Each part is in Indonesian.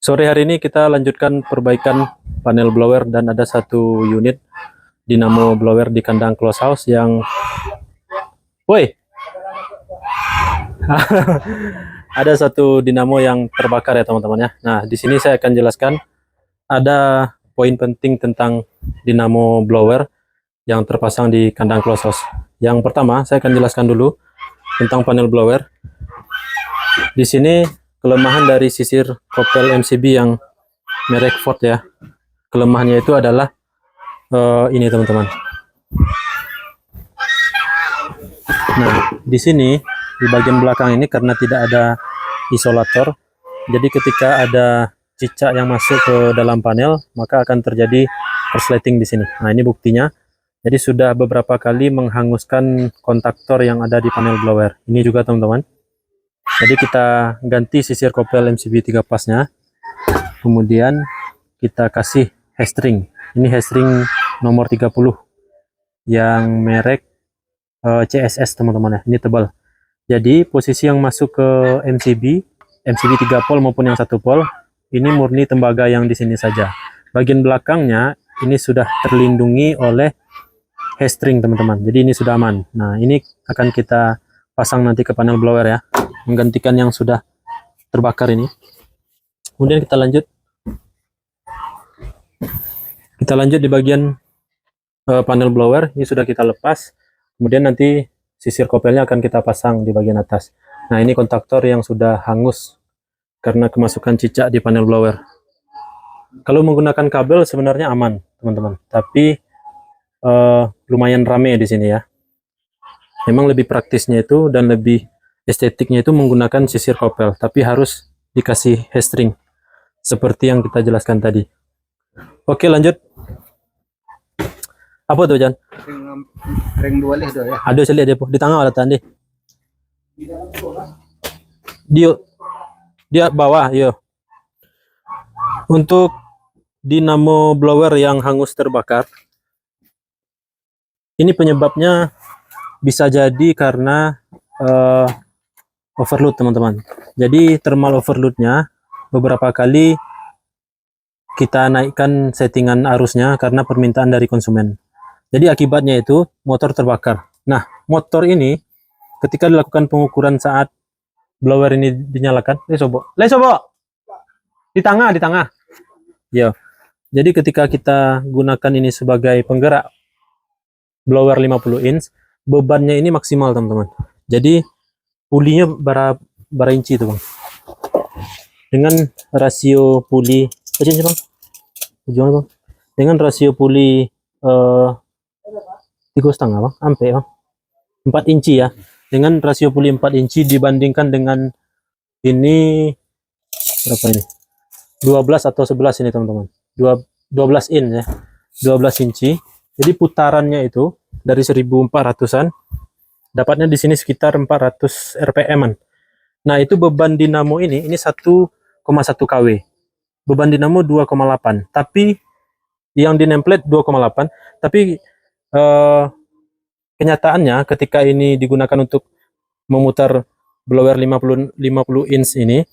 Sore hari ini kita lanjutkan perbaikan panel blower dan ada satu unit dinamo blower di kandang close house yang woi ada satu dinamo yang terbakar ya teman-teman ya. Nah, di sini saya akan jelaskan ada poin penting tentang dinamo blower yang terpasang di kandang close house. Yang pertama, saya akan jelaskan dulu tentang panel blower. Di sini kelemahan dari sisir kopel MCB yang merek Ford ya. Kelemahannya itu adalah ini teman-teman. Nah, di sini di bagian belakang ini karena tidak ada isolator, jadi ketika ada cicak yang masuk ke dalam panel, maka akan terjadi korsleting di sini. Nah, ini buktinya. Jadi sudah beberapa kali menghanguskan kontaktor yang ada di panel blower. Ini juga teman-teman. Jadi kita ganti sisir kopel MCB 3 pasnya, kemudian kita kasih hestring. Ini hestring nomor 30 yang merek CSS teman-teman ya. Ini tebal. Jadi posisi yang masuk ke MCB 3 pol maupun yang 1 pol, ini murni tembaga yang di sini saja. Bagian belakangnya ini sudah terlindungi oleh hestring teman-teman. Jadi ini sudah aman. Nah, ini akan kita pasang nanti ke panel blower ya, menggantikan yang sudah terbakar ini. Kemudian kita lanjut di bagian panel blower. Ini sudah kita lepas, kemudian nanti sisir kopelnya akan kita pasang di bagian atas. Nah, ini kontaktor yang sudah hangus karena kemasukan cicak di panel blower. Kalau menggunakan kabel sebenarnya aman teman-teman, tapi lumayan rame di sini ya. Memang lebih praktisnya itu dan lebih estetiknya itu menggunakan sisir kopel, tapi harus dikasih hestring seperti yang kita jelaskan tadi. Oke, lanjut. Apa tuh, Jan? Ring dua leh ya. Ada saya lihat di tengah ada tadi. Dia bawah, yo. Untuk dinamo blower yang hangus terbakar, ini penyebabnya bisa jadi karena overload teman-teman. Jadi thermal overloadnya beberapa kali kita naikkan settingan arusnya karena permintaan dari konsumen. Jadi akibatnya itu motor terbakar. Nah, motor ini ketika dilakukan pengukuran saat blower ini dinyalakan, sobo. Di tengah. Ya. Jadi ketika kita gunakan ini sebagai penggerak blower 50 inch, bebannya ini maksimal teman-teman. Jadi pulinya berapa inci itu bang? Dengan rasio puli dengan rasio puli 3,5 bang, sampai bang 4 inci ya. Dengan rasio puli 4 inci dibandingkan dengan ini berapa ini? 12 atau 11 ini teman-teman. 12 in ya. 12 inci. Jadi putarannya itu dari 1400-an dapatnya di sini sekitar 400 rpm-an. Nah, itu beban dinamo ini 1,1 kW. Beban dinamo 2,8. Tapi yang di nameplate 2,8, tapi kenyataannya ketika ini digunakan untuk memutar blower 50 inch ini,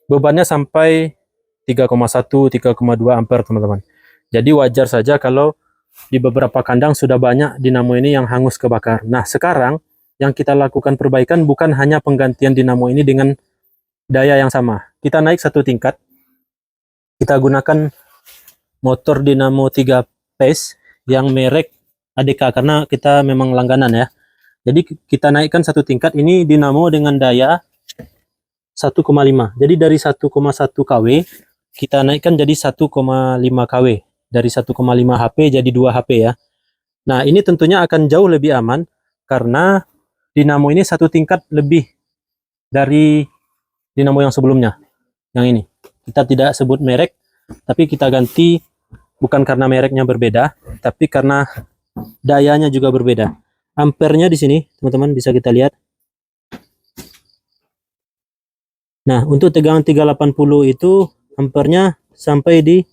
bebannya sampai 3,1 3,2 ampere teman-teman. Jadi wajar saja kalau di beberapa kandang sudah banyak dinamo ini yang hangus kebakar. Nah, sekarang yang kita lakukan perbaikan bukan hanya penggantian dinamo ini dengan daya yang sama. Kita naik satu tingkat. Kita gunakan motor dinamo 3 phase yang merek ADK karena kita memang langganan ya. Jadi kita naikkan satu tingkat, ini dinamo dengan daya 1,5. Jadi dari 1,1 kW kita naikkan jadi 1,5 kW. Dari 1,5 HP jadi 2 HP ya. Nah, ini tentunya akan jauh lebih aman karena dinamo ini satu tingkat lebih dari dinamo yang sebelumnya. Yang ini. Kita tidak sebut merek, tapi kita ganti bukan karena mereknya berbeda, tapi karena dayanya juga berbeda. Ampernya di sini, teman-teman bisa kita lihat. Nah, untuk tegangan 380 itu ampernya sampai di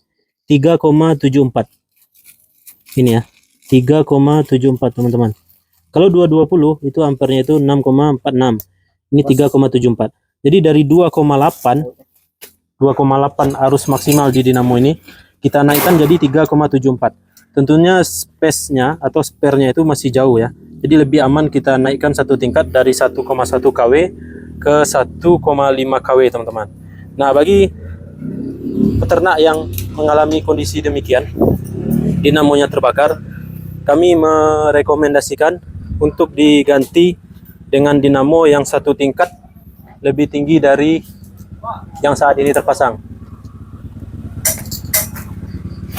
3,74. Ini ya, 3,74 teman-teman. Kalau 220 itu ampernya itu 6,46. Ini 3,74. Jadi dari 2,8 2,8 arus maksimal di dinamo ini, kita naikkan jadi 3,74. Tentunya space-nya atau spare-nya itu masih jauh ya. Jadi lebih aman kita naikkan satu tingkat dari 1,1 kW ke 1,5 kW teman-teman. Nah, bagi peternak yang mengalami kondisi demikian, dinamonya terbakar, kami merekomendasikan untuk diganti dengan dinamo yang satu tingkat lebih tinggi dari yang saat ini terpasang.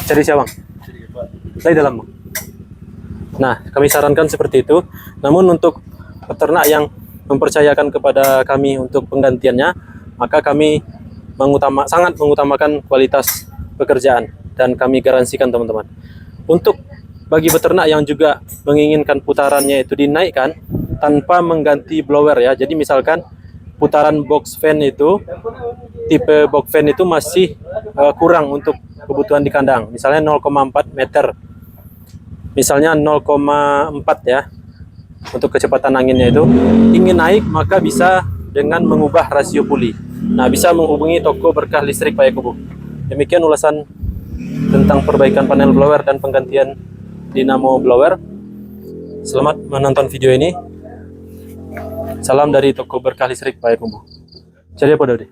Cari siapa? Dari dalam. Nah, kami sarankan seperti itu. Namun untuk peternak yang mempercayakan kepada kami untuk penggantiannya, maka kami sangat mengutamakan kualitas pekerjaan dan kami garansikan teman-teman. Untuk bagi peternak yang juga menginginkan putarannya itu dinaikkan tanpa mengganti blower ya. Jadi misalkan putaran box fan itu, tipe box fan itu masih kurang untuk kebutuhan di kandang. Misalnya 0,4 meter. Misalnya 0,4 ya. Untuk kecepatan anginnya itu ingin naik, maka bisa dengan mengubah rasio puli. Nah, bisa menghubungi toko berkah listrik Payakumbuh. Demikian ulasan tentang perbaikan panel blower dan penggantian dinamo blower. Selamat menonton video ini. Salam dari toko berkah listrik Payakumbuh. Jadi apa, Dodi?